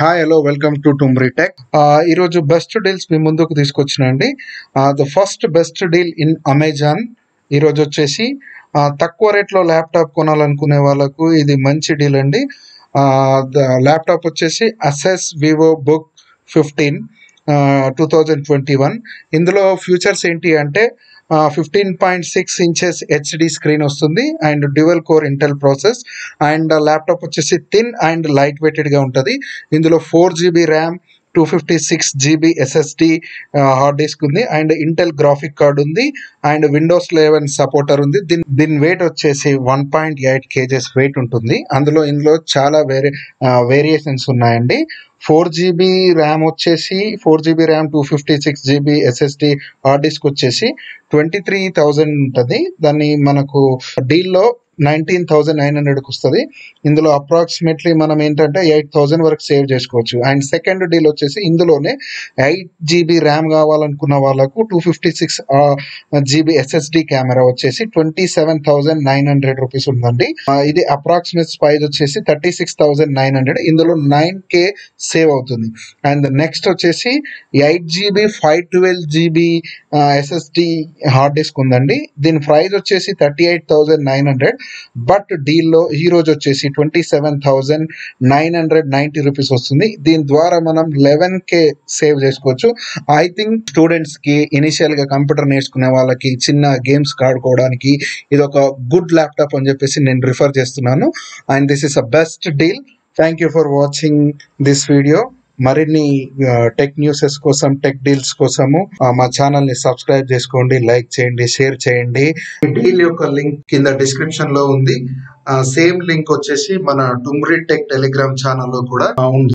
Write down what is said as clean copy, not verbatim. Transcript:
Hi hello welcome to టుమ్రీ tech. ఈరోజు best deals మీ ముందుకు తీసుకొచ్చినండి. The first best deal in Amazon ఈరోజు వచ్చేసి తక్కువ రేట్లో ల్యాప్టాప్ కొనాలనుకునే వాళ్ళకు ఇది మంచి డీల్ అండి. ద ల్యాప్టాప్ వచ్చేసి అసెస్ వివో బుక్ 15 2021. ఇందులో ఫ్యూచర్స్ ఏంటి అంటే 15.6 ఇంచెస్ హెచ్డి స్క్రీన్ వస్తుంది and dual core Intel process and laptop వచ్చేసి థిన్ అండ్ లైట్ వెయిటెడ్గా ఉంటుంది. ఇందులో 4 GB RAM, 256 GB SSD hard disk ఉంది అండ్ ఇంటెల్ గ్రాఫిక్ కార్డ్ ఉంది అండ్ విండోస్ 11 సపోర్టర్ ఉంది. దీని వెయిట్ వచ్చేసి 1.8 kgs వెయిట్ ఉంటుంది. ఇందులో చాలా వేరియేషన్స్ ఉన్నాయండి. 4 GB ర్యామ్ వచ్చేసి 4 GB RAM, 256 GB SSD hard disk వచ్చేసి 23,000 ఉంటుంది. దాన్ని మనకు డీల్లో 19,900కి వస్తుంది. ఇందులో అప్రాక్సిమేట్లీ మనం ఏంటంటే 8,000 వరకు సేవ్ చేసుకోవచ్చు. అండ్ సెకండ్ డీల్ వచ్చేసి ఇందులోనే 8 GB ర్యామ్ కావాలనుకున్న వాళ్ళకు 256 GB ఎస్ఎస్డి కెమెరా వచ్చేసి 27,900 రూపీస్ ఉందండి. ఇది అప్రాక్సిమేట్ ప్రైస్ వచ్చేసి 36,900. ఇందులో 9K సేవ్ అవుతుంది. అండ్ నెక్స్ట్ వచ్చేసి 8 GB 512 GB SSD hard disk ఉందండి. దీని ప్రైస్ వచ్చేసి 38,900. బట్ డీల్లో ఈ రోజు వచ్చేసి 27,990 రూపీస్ వస్తుంది. దీని ద్వారా మనం 11K సేవ్ చేసుకోవచ్చు. ఐ థింక్ స్టూడెంట్స్ కి ఇనిషియల్ గా కంప్యూటర్ నేర్చుకునే వాళ్ళకి చిన్న గేమ్స్ ఆడుకోవడానికి ఇది ఒక గుడ్ ల్యాప్టాప్ అని చెప్పేసి నేను రిఫర్ చేస్తున్నాను. And this is a best deal. Thank you for watching this video. మరిన్ని టెక్ న్యూసెస్ కోసం, టెక్ డీల్స్ కోసము మా ఛానల్ ని సబ్స్క్రైబ్ చేసుకోండి, లైక్ చేయండి, షేర్ చేయండి. డీల్ యొక్క లింక్ కింద డిస్క్రిప్షన్ లో ఉంది. సేమ్ లింక్ వచ్చేసి మన టుమ్రీ టెక్ టెలిగ్రామ్ ఛానల్లో కూడా ఉంది.